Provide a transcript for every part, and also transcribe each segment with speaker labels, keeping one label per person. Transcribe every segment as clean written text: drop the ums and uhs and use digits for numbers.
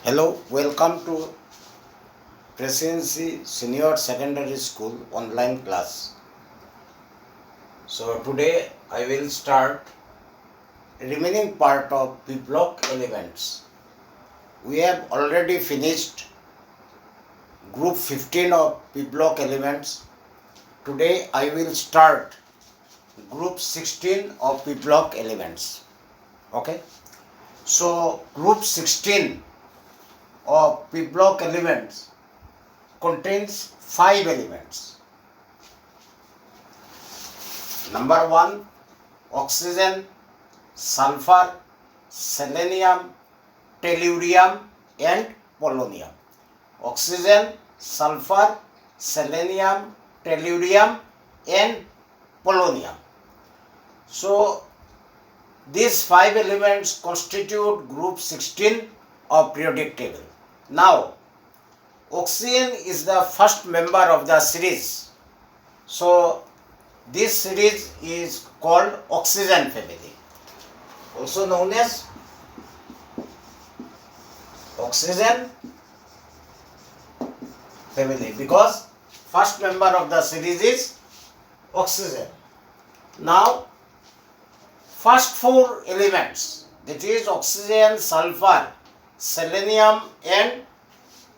Speaker 1: Hello, welcome to Presidency Senior Secondary School online class. So today I will start remaining part of P block elements. We have already finished group 15 of P block elements. Today I will start group 16 of P block elements. Okay. So group 16 of P block elements contains 5 elements. Number 1, oxygen, sulfur, selenium, tellurium and polonium. Oxygen, sulfur, selenium, tellurium and polonium. So these 5 elements constitute group 16 of periodic table. Now oxygen is the first member of the series. So this series is called oxygen family, also known as oxygen family, because first member of the series is oxygen. Now first 4 elements, that is oxygen, sulfur, selenium and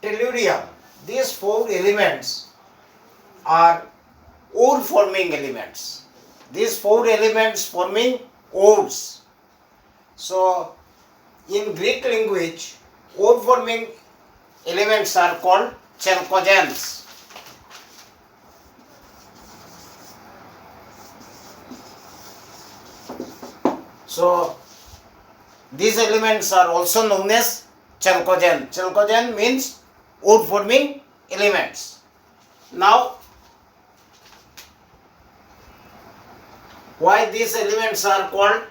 Speaker 1: tellurium, these 4 elements are ore forming elements. These 4 elements forming ores. So in Greek language, ore forming elements are called chalcogens. So these elements are also known as chalcogen. Chalcogen means ore forming elements. Now why these elements are called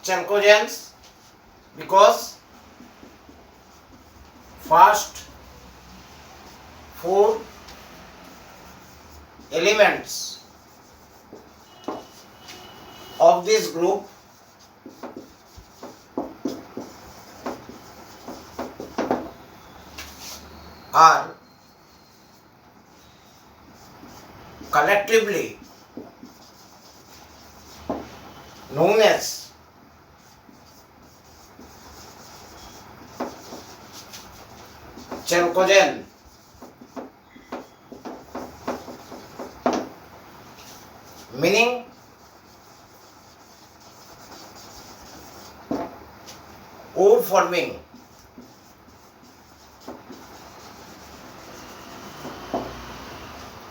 Speaker 1: chalcogens? Because first 4 elements of this group are collectively known as chalcogen. Meaning ore forming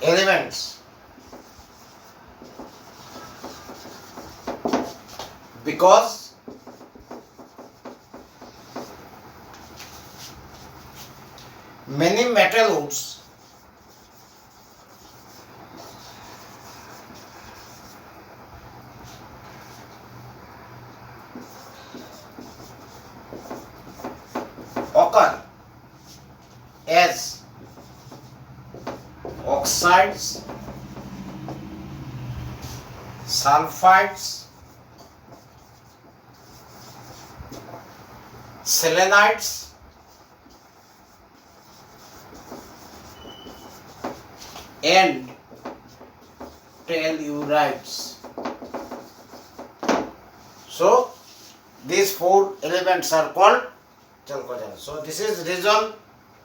Speaker 1: elements, because many metal ores occur as oxides, sulfides, selenites, and tellurides. So these 4 elements are called chalcogen. So this is reason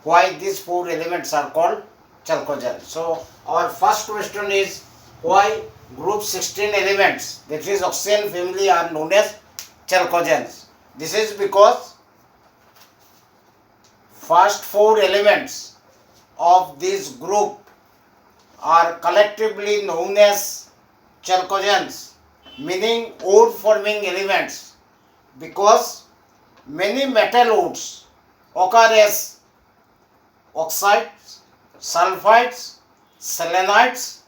Speaker 1: why these 4 elements are called chalcogen. So our first question is, why group 16 elements, that is oxygen family, are known as chalcogens? This is because first 4 elements of this group are collectively known as chalcogens, meaning ore forming elements, because many metal ores occur as oxides, sulfides, selenites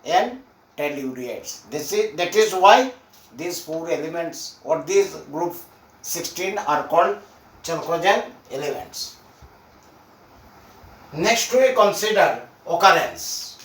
Speaker 1: and tellurides. That is why these 4 elements or these group 16 are called chalcogen elements. Next we consider occurrence.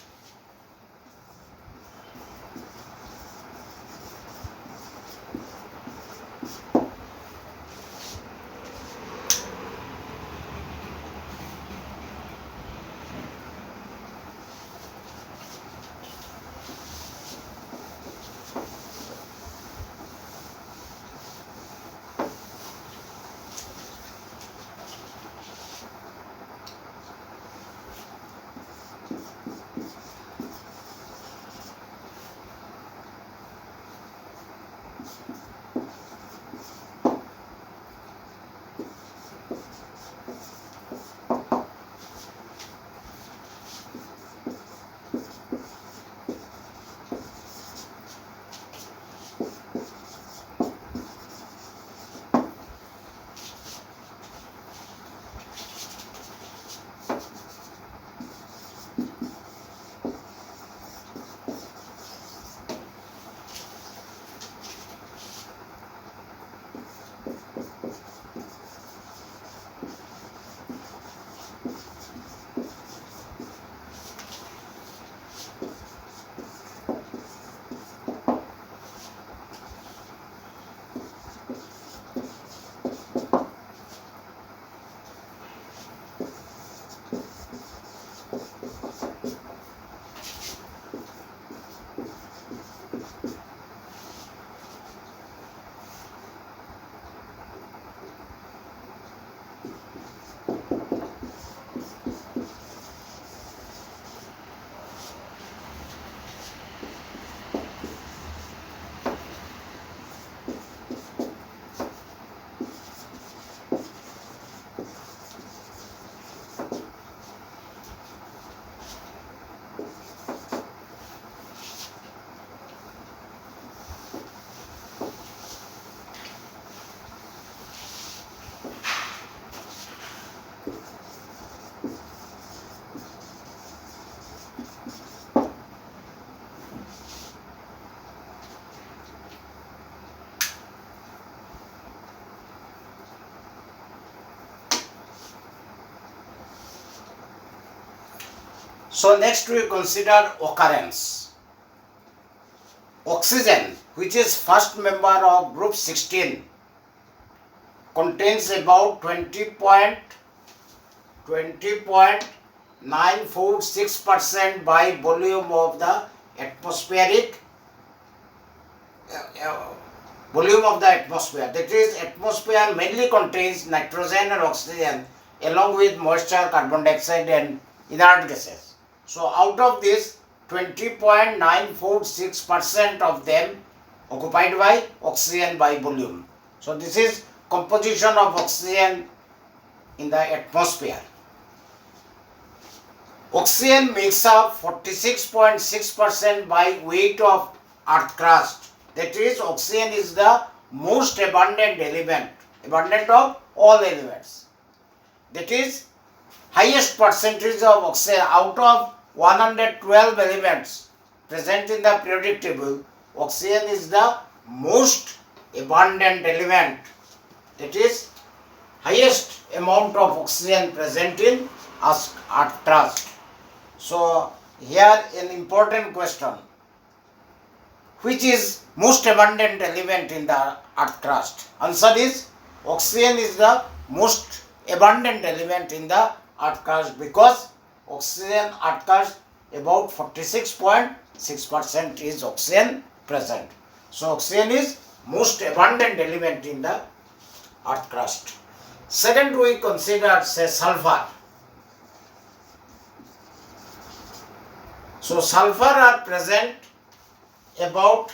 Speaker 1: So next we consider occurrence. Oxygen, which is first member of group 16, contains about 20.946% by volume of the atmospheric volume of the atmosphere. That is, atmosphere mainly contains nitrogen and oxygen along with moisture, carbon dioxide and inert gases. So out of this, 20.946% of them occupied by oxygen by volume. So this is composition of oxygen in the atmosphere. Oxygen makes up 46.6% by weight of earth crust. That is, oxygen is the most abundant element, abundant of all elements. That is, highest percentage of oxygen out of 112 elements present in the periodic table. Oxygen is the most abundant element. That is, highest amount of oxygen present in earth crust. So here an important question: which is most abundant element in the earth crust? Answer is, oxygen is the most abundant element in the earth crust, because oxygen earth crust about 46.6% is oxygen present. So oxygen is most abundant element in the earth crust. Second, we consider sulfur. So sulfur are present about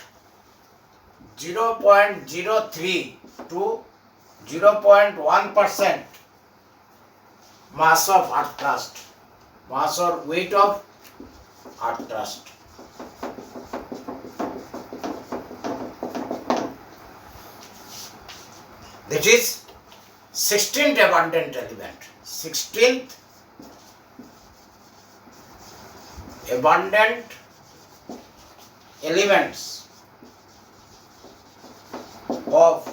Speaker 1: 0.03 to 0.1% mass of earth crust, mass or weight of earth crust. That is 16th abundant element. 16th abundant elements of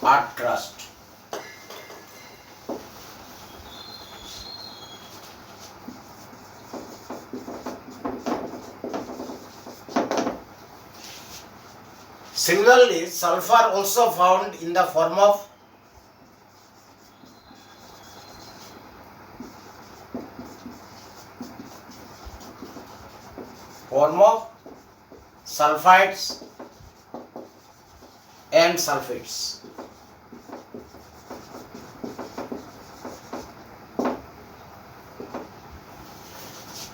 Speaker 1: earth crust. Similarly, sulfur also found in the form of sulfides and sulfates.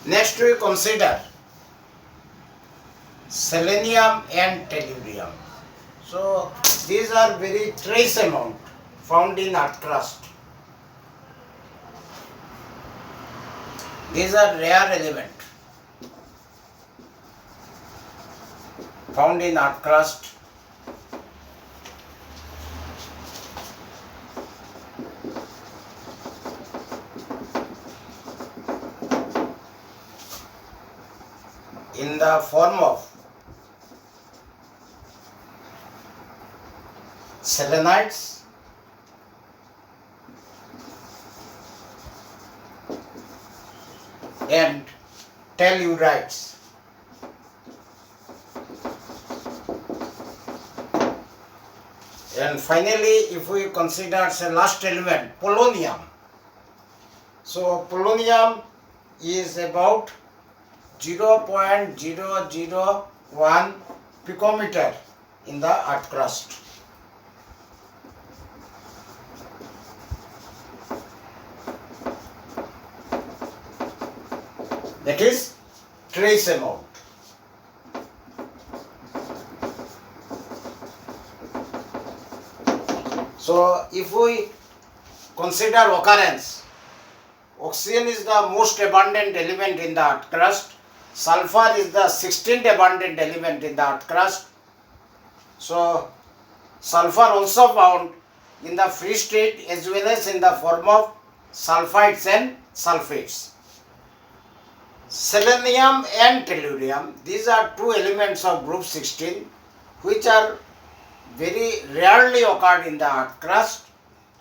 Speaker 1: Next we consider selenium and tellurium. So these are very trace amount found in earth crust. These are rare element found in earth crust. In the form of selenites and tellurides. And finally, if we consider the last element, polonium. So polonium is about 0.001 picometer in the earth crust. That is trace amount. So if we consider occurrence, oxygen is the most abundant element in the earth crust. Sulfur is the 16th abundant element in the earth crust. So sulfur also found in the free state as well as in the form of sulfides and sulfates. Selenium and tellurium, these are two elements of group 16 which are very rarely occurred in the earth crust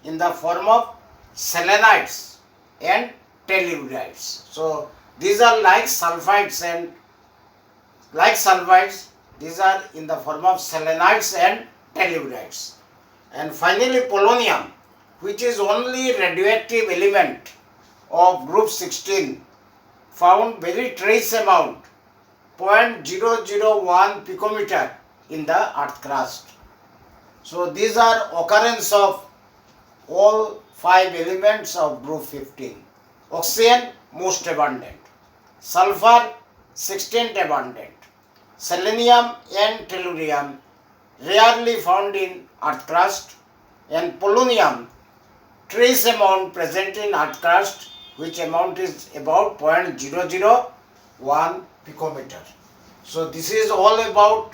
Speaker 1: in the form of selenites and tellurides. So these are like sulfides and like sulfides, these are in the form of selenides and tellurides. And finally polonium, which is only radioactive element of group 16, found very trace amount 0.001 picometer in the earth crust. So these are occurrence of all 5 elements of group 15. Oxygen most abundant, sulfur 16th abundant, selenium and tellurium rarely found in earth crust, and polonium trace amount present in earth crust, which amount is about 0.001 picometer. So this is all about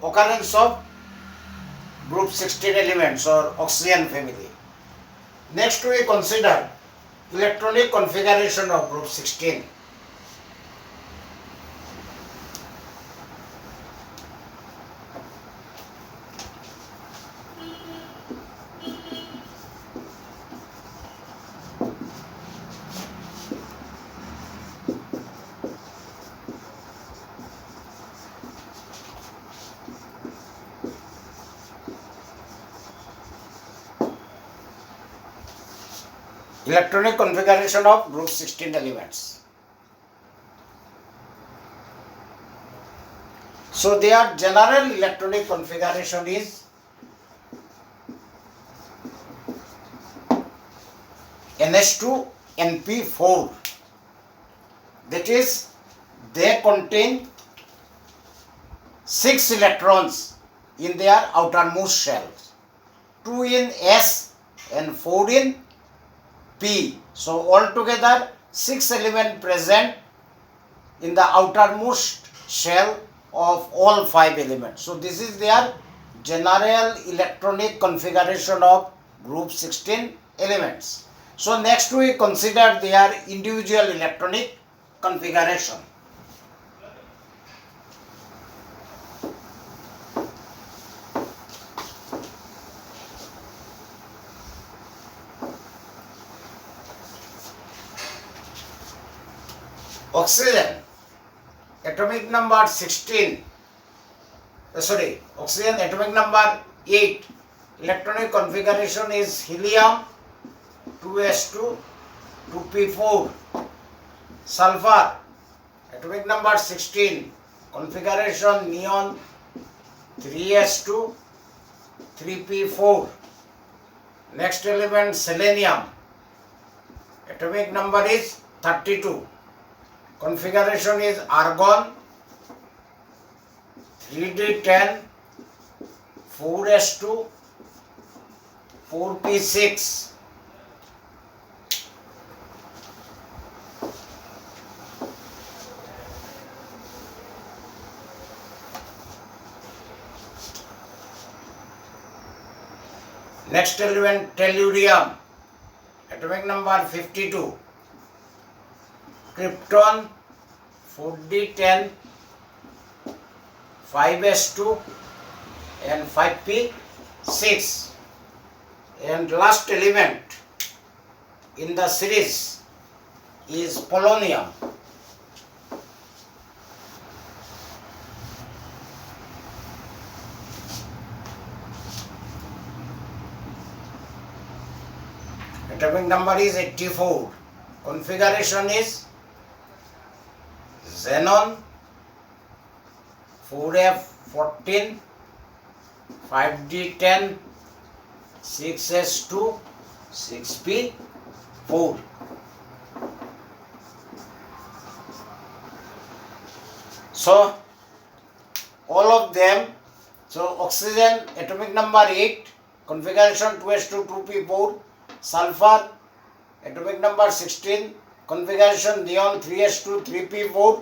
Speaker 1: occurrence of group 16 elements or oxygen family. Next we consider electronic configuration of group 16. Electronic configuration of group 16 elements. So their general electronic configuration is NH2 NP4, that is they contain 6 electrons in their outermost shells, 2 in S and 4 in P. So altogether 6 elements present in the outermost shell of all 5 elements. So this is their general electronic configuration of group 16 elements. So next we consider their individual electronic configuration. Oxygen, atomic number 16, oxygen atomic number 8, electronic configuration is helium 2s2 2p4, sulfur atomic number 16, configuration neon 3s2 3p4. Next element selenium, atomic number is 32, configuration is argon 3d10 4s2 4p6. Next element tellurium, atomic number 52, krypton 4d10 5s2 and 5p6. And last element in the series is polonium. Atomic number is 84. Configuration is xenon 4f14 5d10 6s2 6p4. So all of them, so oxygen atomic number 8, configuration 2s2 2p4, sulfur atomic number 16, configuration neon 3s2 3p4,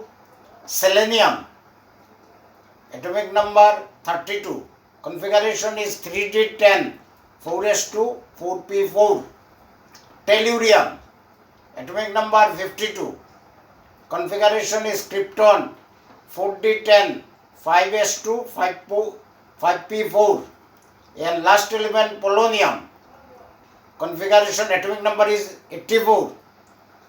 Speaker 1: selenium atomic number 32, configuration is 3d10 4s2 4p4, tellurium atomic number 52, configuration is krypton 4d10 5s2 5p4, and last element polonium, configuration atomic number is 84,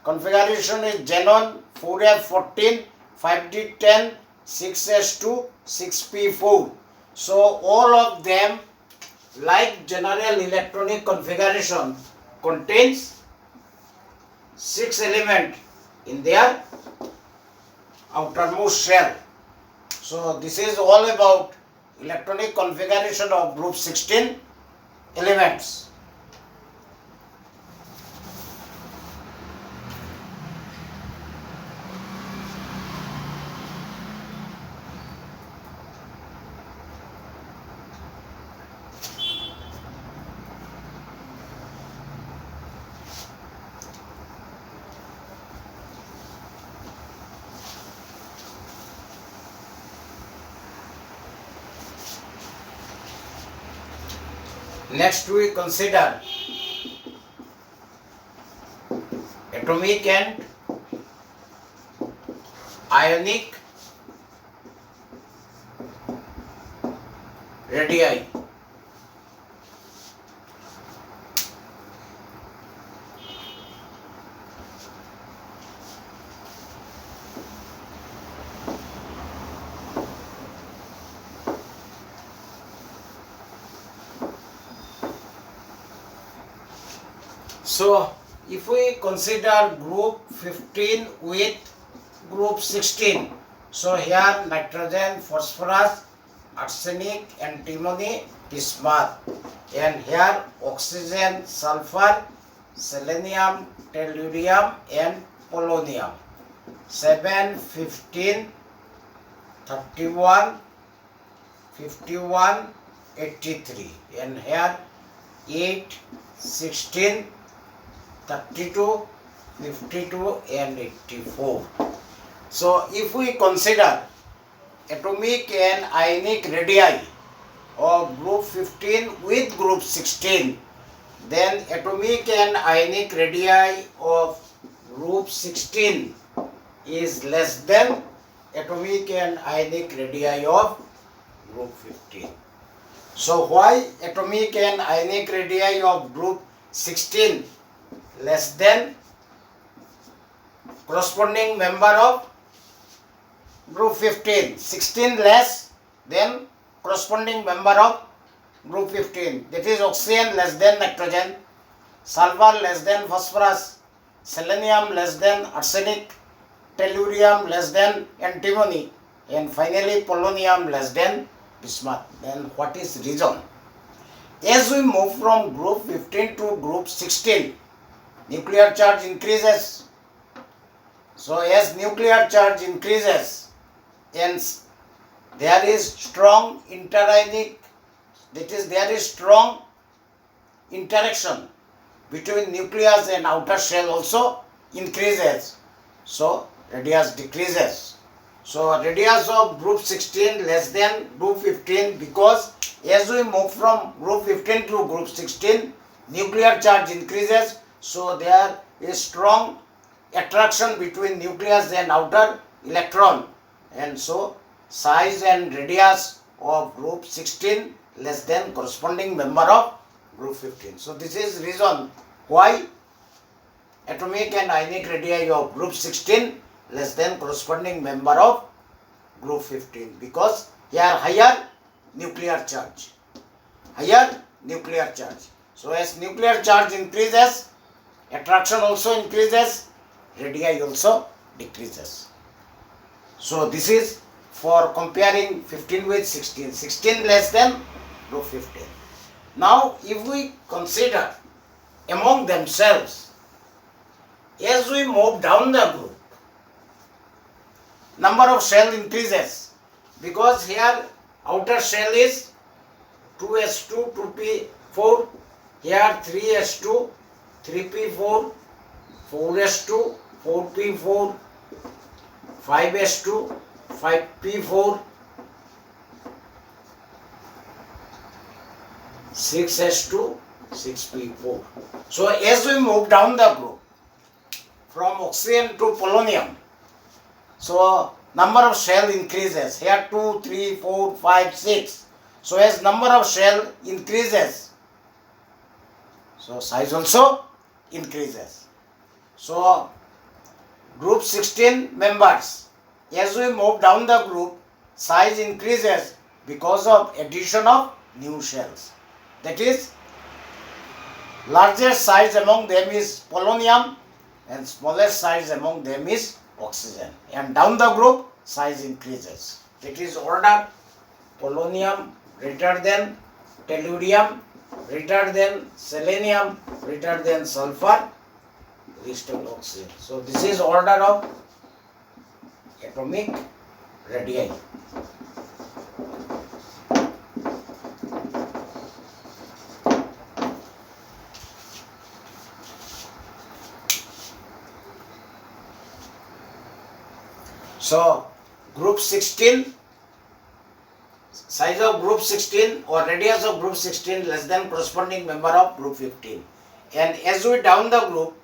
Speaker 1: configuration is xenon 4F14, 5D10, 6S2, 6P4. So all of them, like general electronic configuration, contains 6 elements in their outermost shell. So this is all about electronic configuration of group 16 elements. Next we consider atomic and ionic radii. So, if we consider group 15 with group 16, so here nitrogen, phosphorus, arsenic, antimony, bismuth, and here oxygen, sulfur, selenium, tellurium, and polonium. 7, 15, 31, 51, 83, and here 8, 16, 32, 52, and 84. So, if we consider atomic and ionic radii of group 15 with group 16, then atomic and ionic radii of group 16 is less than atomic and ionic radii of group 15. So, why atomic and ionic radii of group 16 less than corresponding member of group 15? 16 less than corresponding member of group 15. That is oxygen less than nitrogen, sulfur less than phosphorus, selenium less than arsenic, tellurium less than antimony, and finally polonium less than bismuth. Then what is reason? As we move from group 15 to group 16, nuclear charge increases. So as nuclear charge increases, hence there is strong interionic, that is there is strong interaction between nucleus and outer shell also increases. So radius decreases. So radius of group 16 less than group 15, because as we move from group 15 to group 16, nuclear charge increases. So there is strong attraction between nucleus and outer electron, and so size and radius of group 16 less than corresponding member of group 15. So this is reason why atomic and ionic radii of group 16 less than corresponding member of group 15, because here higher nuclear charge. Higher nuclear charge. So as nuclear charge increases, attraction also increases, radii also decreases. So this is for comparing 15 with 16. 16 less than group 15. Now if we consider among themselves, as we move down the group, number of shell increases, because here outer shell is 2s2, 2p4, here 3s2, 3p4, 4s2, 4p4, 5s2, 5p4, 6s2, 6p4. So as we move down the group from oxygen to polonium, so number of shell increases. Here 2, 3, 4, 5, 6. So as number of shell increases, so size also increases. So group 16 members. As we move down the group, size increases because of addition of new shells. That is, largest size among them is polonium and smallest size among them is oxygen. And down the group, size increases. That is order: polonium greater than tellurium, greater than selenium, greater than sulfur, least of oxygen. So this is order of atomic radii. So group 16, size of group 16 or radius of group 16 less than corresponding member of group 15. And as we down the group,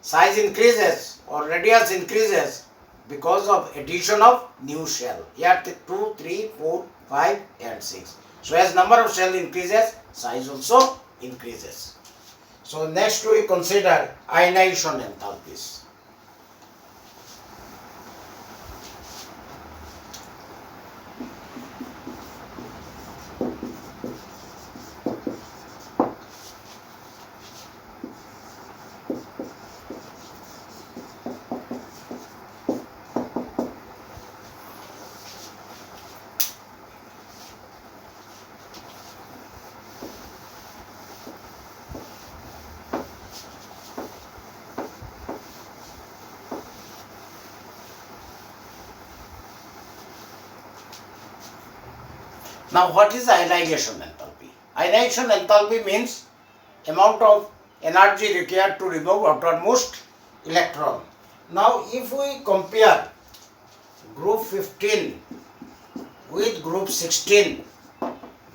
Speaker 1: size increases or radius increases because of addition of new shell. Here 2, 3, 4, 5 and 6. So as number of shell increases, size also increases. So next we consider ionization enthalpies. Now what is ionization enthalpy? Ionization enthalpy means amount of energy required to remove outermost electron. Now if we compare group 15 with group 16,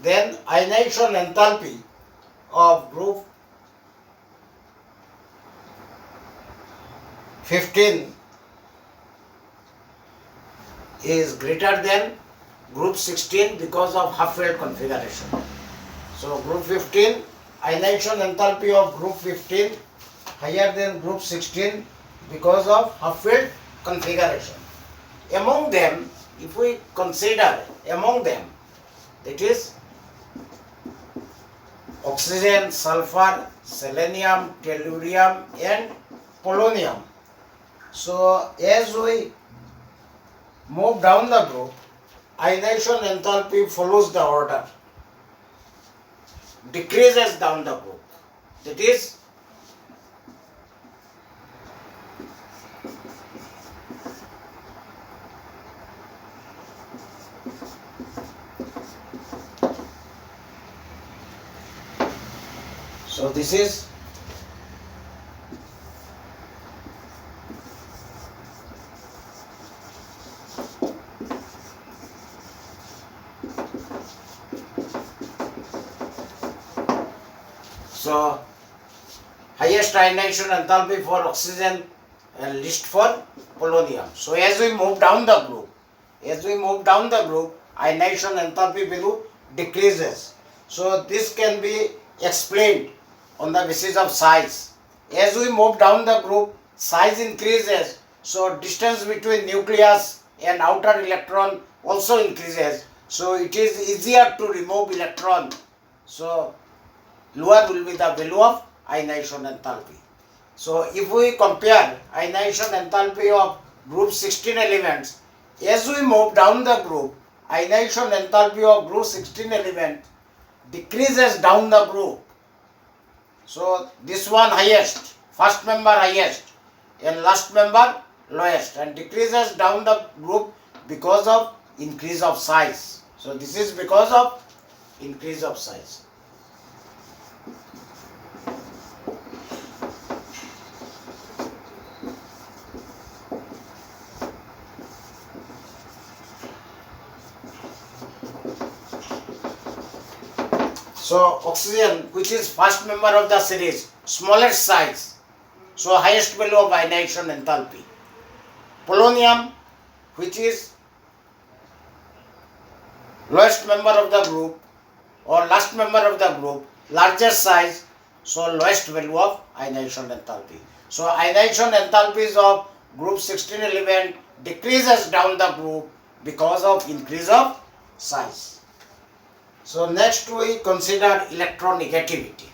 Speaker 1: then ionization enthalpy of group 15 is greater than group 16 because of half-filled configuration. So group 15, ionization enthalpy of group 15 higher than group 16 because of half-filled configuration. Among them, if we consider among them, that is oxygen, sulfur, selenium, tellurium and polonium. So as we move down the group, ionization enthalpy follows the order, decreases down the group. That is, so this is so highest ionization enthalpy for oxygen and least for polonium. So as we move down the group, ionization enthalpy value decreases. So this can be explained on the basis of size. As we move down the group, size increases. So distance between nucleus and outer electron also increases. So it is easier to remove electron. So lower will be the value of ionization enthalpy. So if we compare ionization enthalpy of group 16 elements, as we move down the group, ionization enthalpy of group 16 element decreases down the group. So this one highest, first member highest and last member lowest, and decreases down the group because of increase of size. So this is because of increase of size. So oxygen, which is first member of the series, smallest size, so highest value of ionization enthalpy. Polonium, which is lowest member of the group or last member of the group, largest size, so lowest value of ionization enthalpy. So ionization enthalpies of group 16 element decreases down the group because of increase of size. So next we consider electronegativity.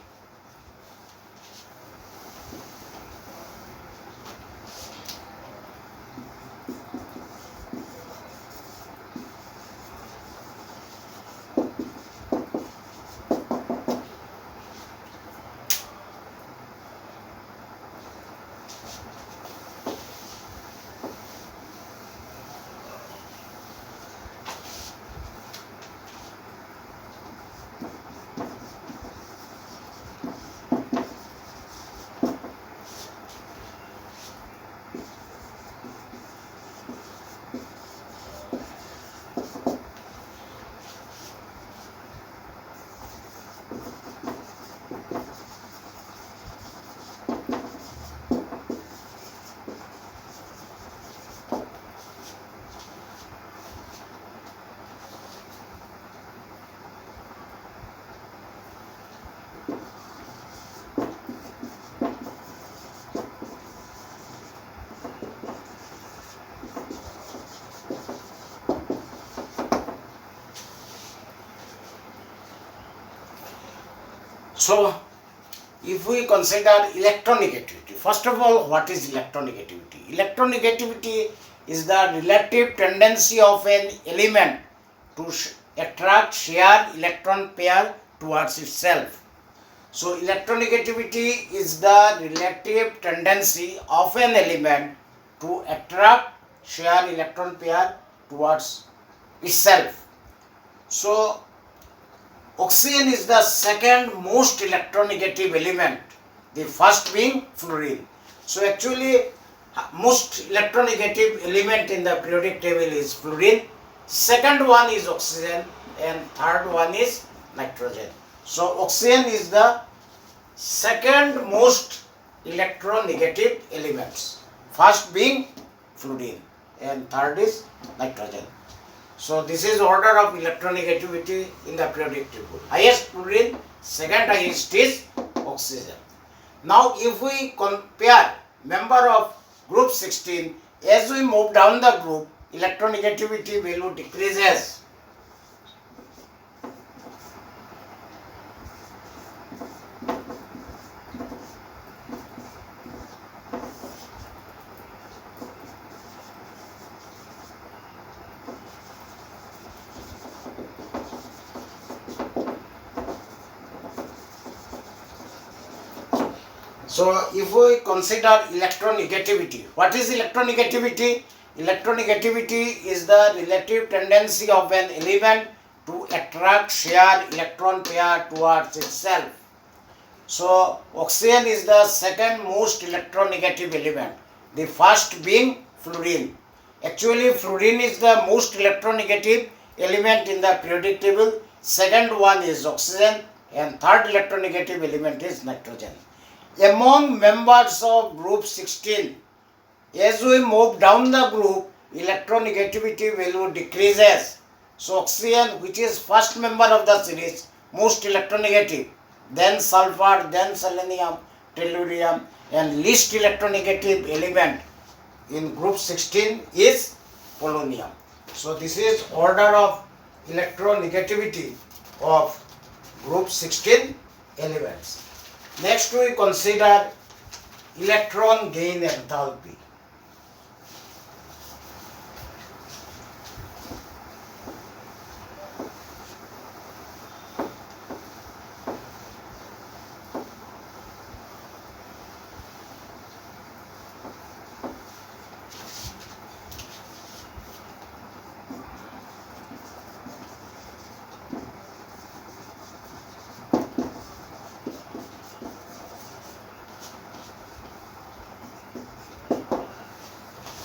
Speaker 1: So if we consider electronegativity, first of all, what is electronegativity? Electronegativity is the relative tendency of an element to attract shared electron pair towards itself. So electronegativity is the relative tendency of an element to attract shared electron pair towards itself. So oxygen is the second most electronegative element, the first being fluorine. So actually most electronegative element in the periodic table is fluorine, second one is oxygen, and third one is nitrogen. So oxygen is the second most electronegative elements, first being fluorine and third is nitrogen. So this is order of electronegativity in the periodic table. Highest fluorine, second highest is oxygen. Now if we compare member of group 16, as we move down the group, electronegativity value decreases. So if we consider electronegativity, what is electronegativity? Electronegativity is the relative tendency of an element to attract shared electron pair towards itself. So oxygen is the second most electronegative element, the first being fluorine. Actually fluorine is the most electronegative element in the periodic table, second one is oxygen, and third electronegative element is nitrogen. Among members of group 16, as we move down the group, electronegativity value decreases. So oxygen, which is first member of the series, most electronegative, then sulfur, then selenium, tellurium, and least electronegative element in group 16 is polonium. So this is order of electronegativity of group 16 elements. Next we consider electron gain enthalpy.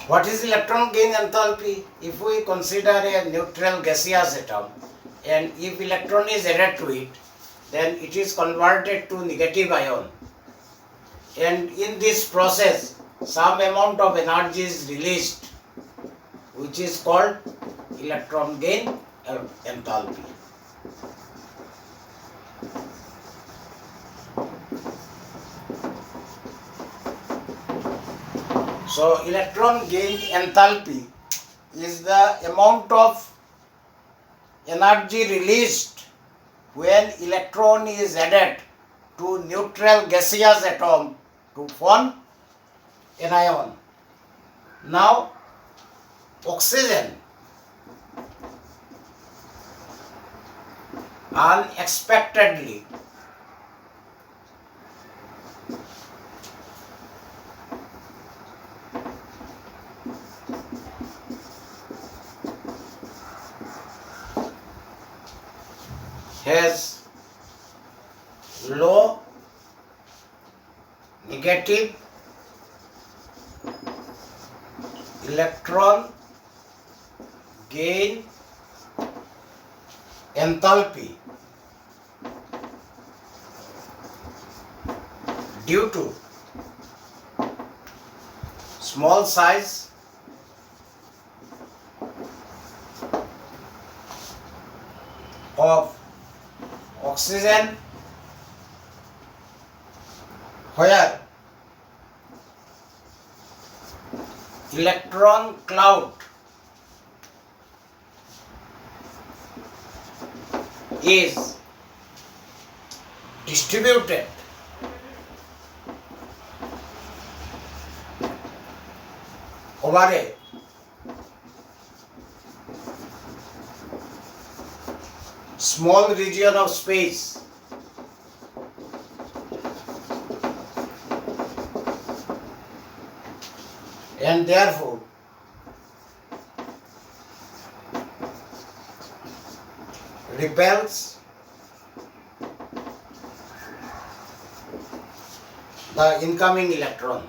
Speaker 1: What is electron gain enthalpy? If we consider a neutral gaseous atom and if electron is added to it, then it is converted to negative ion, and in this process some amount of energy is released, which is called electron gain enthalpy. So electron gain enthalpy is the amount of energy released when electron is added to neutral gaseous atom to form anion. Now oxygen unexpectedly has low negative electron gain enthalpy due to small size of oxygen where electron cloud is distributed over a small region of space, and therefore repels the incoming electron.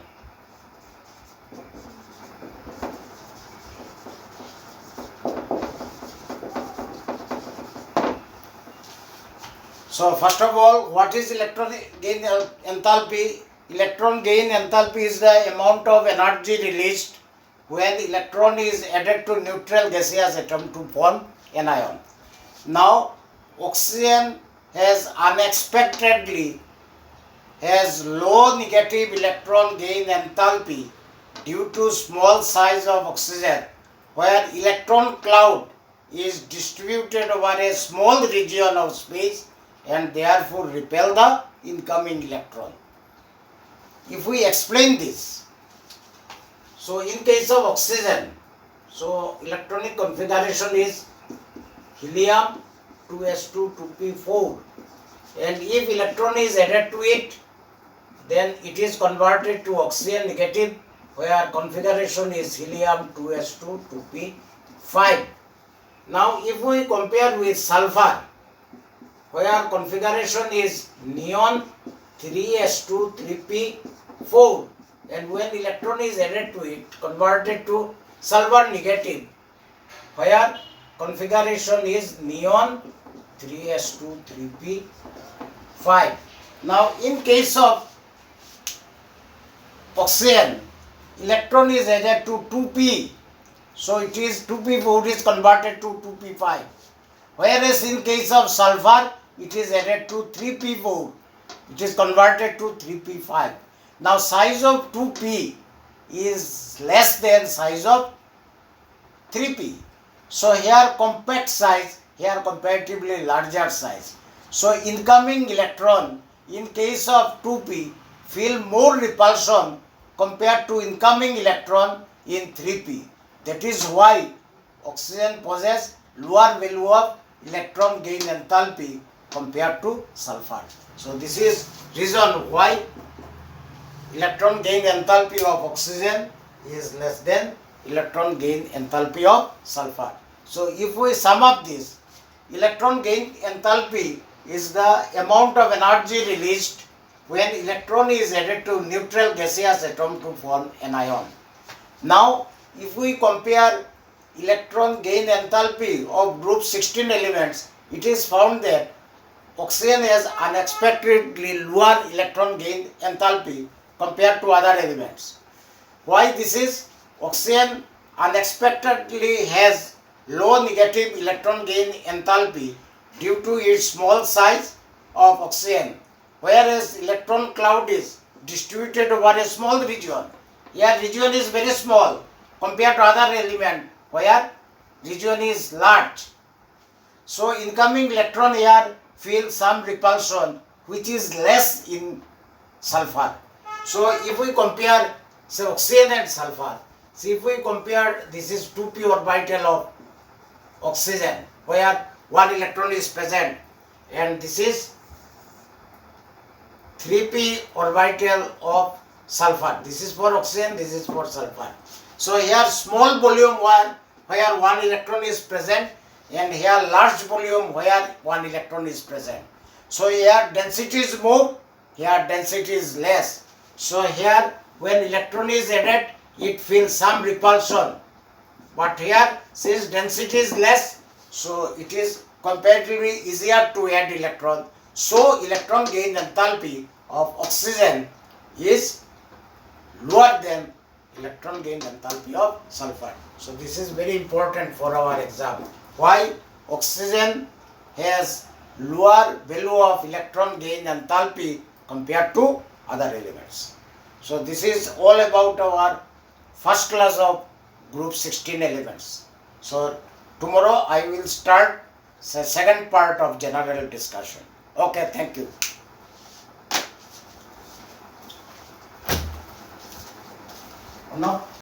Speaker 1: So first of all, what is electron gain enthalpy? Electron gain enthalpy is the amount of energy released when electron is added to neutral gaseous atom to form anion. Now oxygen has unexpectedly has low negative electron gain enthalpy due to small size of oxygen, where electron cloud is distributed over a small region of space and therefore repel the incoming electron. If we explain this, so in case of oxygen, so electronic configuration is helium 2s2 2p4, and if electron is added to it, then it is converted to oxygen negative, where configuration is helium 2s2 2p5. Now if we compare with sulfur, where configuration is neon 3s2 3p4, and when electron is added to it, converted to sulfur negative, where configuration is neon 3s2 3p5. Now in case of oxygen, electron is added to 2p, so it is 2p4 is converted to 2p5, whereas in case of sulfur it is added to 3p4, it is converted to 3p5. Now size of 2p is less than size of 3p, so here compact size, here comparatively larger size. So incoming electron in case of 2p feel more repulsion compared to incoming electron in 3p. That is why oxygen possesses lower value of electron gain enthalpy compared to sulfur. So this is reason why electron gain enthalpy of oxygen is less than electron gain enthalpy of sulfur. So if we sum up this, electron gain enthalpy is the amount of energy released when electron is added to neutral gaseous atom to form anion. Now if we compare electron gain enthalpy of group 16 elements, it is found that oxygen has unexpectedly lower electron gain enthalpy compared to other elements. Why this is? Oxygen unexpectedly has low negative electron gain enthalpy due to its small size of oxygen, whereas electron cloud is distributed over a small region Here region is very small compared to other element where region is large. So incoming electron here feel some repulsion which is less in sulfur. So if we compare say oxygen and sulfur, see if we compare, this is 2p orbital of oxygen where one electron is present, and this is 3p orbital of sulfur. This is for oxygen, this is for sulfur. So here small volume where one electron is present, and here large volume where one electron is present. So here density is more, here density is less. So here when electron is added, it feels some repulsion. But here since density is less, so it is comparatively easier to add electron. So electron gain enthalpy of oxygen is lower than electron gain enthalpy of sulfur. So this is very important for our exam. Why? Oxygen has lower value of electron gain enthalpy compared to other elements. So this is all about our first class of group 16 elements. So tomorrow I will start the second part of general discussion. Okay, thank you. No?